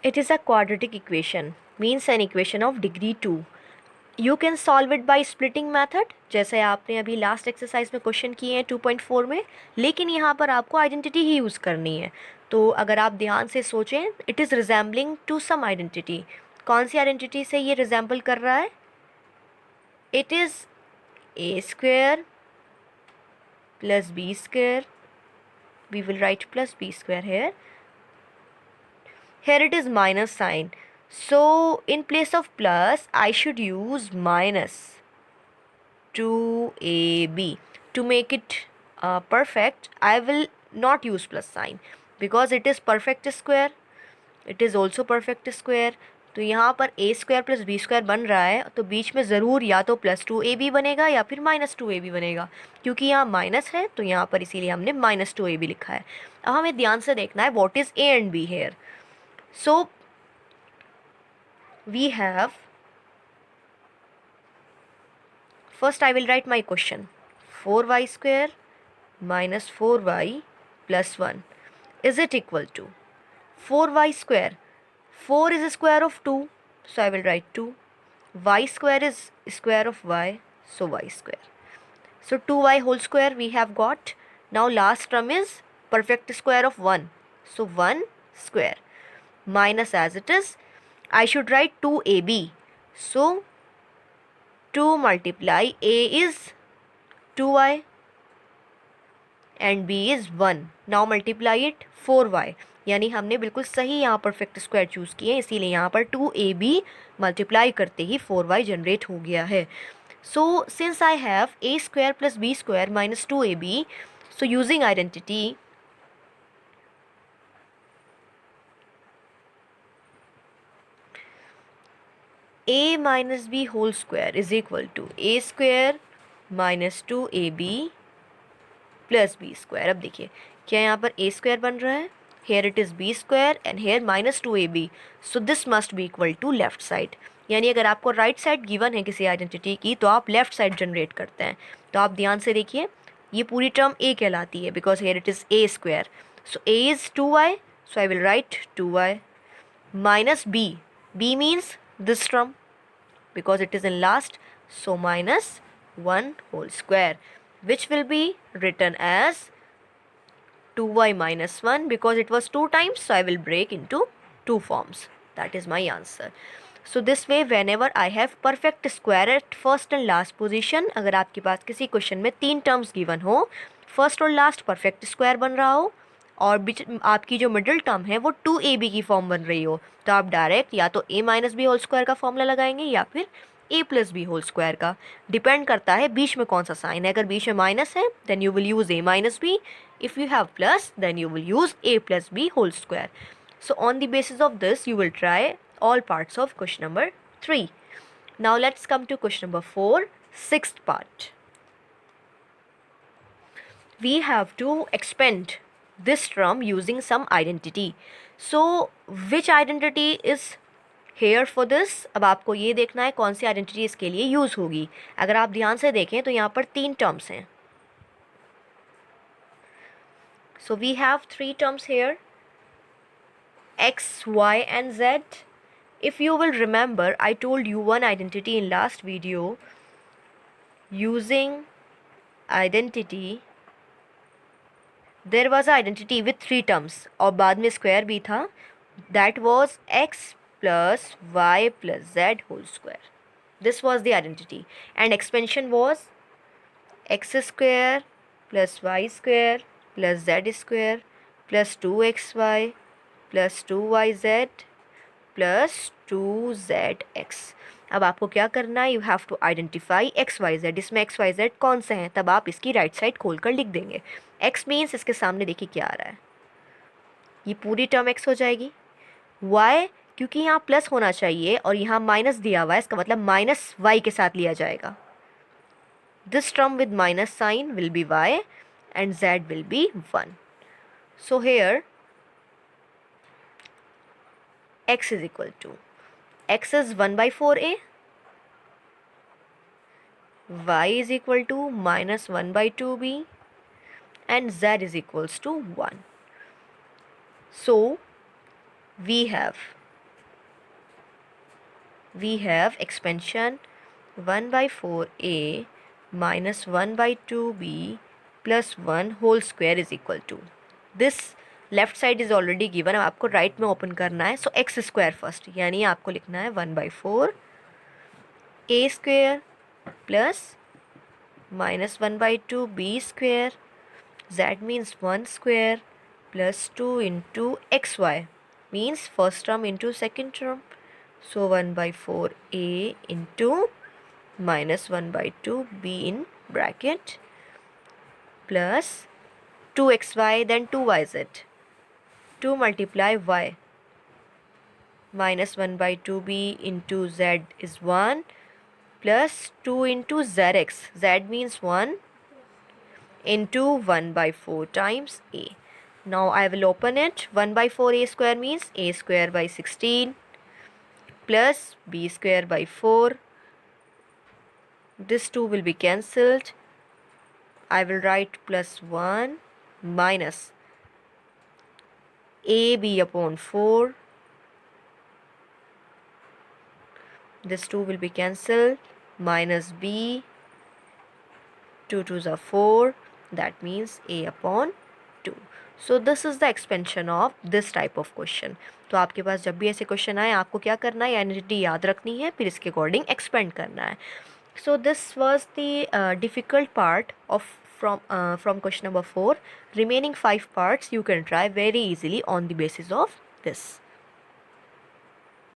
It is a quadratic equation, means an equation of degree 2. You can solve it by splitting method, जैसे आपने अभी last exercise में question किए हैं 2.4 में, लेकिन यहाँ पर आपको आइडेंटिटी ही यूज़ करनी है. तो अगर आप ध्यान से सोचें, it is resembling to some identity. कौन सी आइडेंटिटी से ये रिजेंबल कर रहा है? It is a square plus b square. We will write plus b square here. Here it is minus sign. So in place of plus, I should use minus 2ab. To make it perfect, I will not use plus sign because it is perfect square. It is also perfect square. तो यहाँ पर a square plus b square बन रहा है, तो बीच में ज़रूर या तो प्लस 2ab बनेगा या फिर माइनस 2ab बनेगा. क्योंकि यहाँ माइनस है तो यहाँ पर इसीलिए हमने माइनस 2ab लिखा है. अब हमें ध्यान से देखना है what is a and b here. So we have, first I will write my question. 4y square minus 4y plus 1 is it equal to 4y square. 4 is a square of 2, so I will write 2. Y square is square of y, so y square. So 2y whole square we have got. Now last term is perfect square of 1, so 1 square minus, as it is, I should write 2ab. So 2 multiply a is 2y and b is 1. Now multiply it 4y. यानी हमने बिल्कुल सही यहाँ perfect square choose किए, इसीलिए यहाँ पर 2ab multiply करते ही 4y जनरेट हो गया है. So since I have a square plus b square minus 2ab, so using identity a minus b whole square is equal to a square minus 2ab plus b square. अब देखिए क्या यहाँ पर a square बन रहा है, here it is b square and here minus 2ab, so this must be equal to left side. यानी अगर आपको राइट साइड गिवन है किसी आइडेंटिटी की तो आप लेफ्ट साइड जनरेट करते हैं. तो आप ध्यान से देखिए, ये पूरी टर्म a कहलाती है because here it is a square. So a is 2y, so I will write 2y minus b. b means this term because it is in last, so minus 1 whole square, which will be written as 2y minus 1 because it was 2 times, so I will break into 2 forms. That is my answer. So this way whenever I have perfect square at first and last position, अगर आपके पास किसी question में 3 terms given हो, first और last perfect square बन रहा हो और बीच आपकी जो मिडिल टर्म है वो 2ab की फॉर्म बन रही हो, तो आप डायरेक्ट या तो a minus b whole square का फॉर्मूला लगाएंगे या फिर a plus b whole square का. डिपेंड करता है बीच में कौन सा साइन है. अगर बीच में माइनस है then you will use a minus b. If you have plus, then you will use a plus b whole square. So on the basis of this, you will try all parts of question number 3. Now let's come to question number 4, sixth part. We have to expand this term using some identity. So which identity is here for this? अब आपको ये देखना है कौन सी identity इसके लिए use होगी. अगर आप ध्यान से देखें तो यहाँ पर 3 टर्म्स हैं. So we have 3 terms here, x, y and z. If you will remember, I told you one identity in last video. Using identity, there was an identity with 3 terms और बाद में square भी था. That was x plus y plus z whole square. This was the identity and expansion was x square plus y square plus z square plus 2xy plus 2yz plus 2zx. अब आपको क्या करना है, you have to identify xyz. इसमें xyz कौन से हैं, तब आप इसकी राइट साइड खोल कर लिख देंगे. x मीन्स इसके सामने देखिए क्या आ रहा है, ये पूरी टर्म x हो जाएगी. y क्योंकि यहाँ प्लस होना चाहिए और यहाँ माइनस दिया हुआ है, इसका मतलब माइनस y के साथ लिया जाएगा. This term with minus sign will be y and z will be 1. So here x is equal to, x is 1 by 4a, y is equal to minus 1 by 2b and z is equals to 1. So we have we have expansion 1 by 4a minus 1 by 2b plus 1 whole square is equal to, this left side is already given, अब आपको right में open करना है. सो x square first, यानी आपको लिखना है 1 by 4 a square plus minus 1 by 2 b square, that means 1 square plus 2 into xy, means first term into second term. So 1 by 4 a into minus 1 by 2 b in bracket plus 2xy, then 2y is it. 2 multiply y, minus 1 by 2b into z is 1 plus 2 into zx, z means 1 into 1 by 4 times a. Now I will open it. 1 by 4 a square means a square by 16 plus b square by 4. This 2 will be cancelled. I will write plus 1 minus ab upon 4. This 2 will be cancelled. Minus b, 2 2s are 4. That means a upon 2. So this is the expansion of this type of question. तो आपके पास जब भी ऐसे question आए आपको क्या करना है, एनर्जी याद रखनी है, फिर इसके अकॉर्डिंग एक्सपेंड करना है. So this was the difficult part of from question number 4. Remaining 5 parts you can try very easily on the basis of this.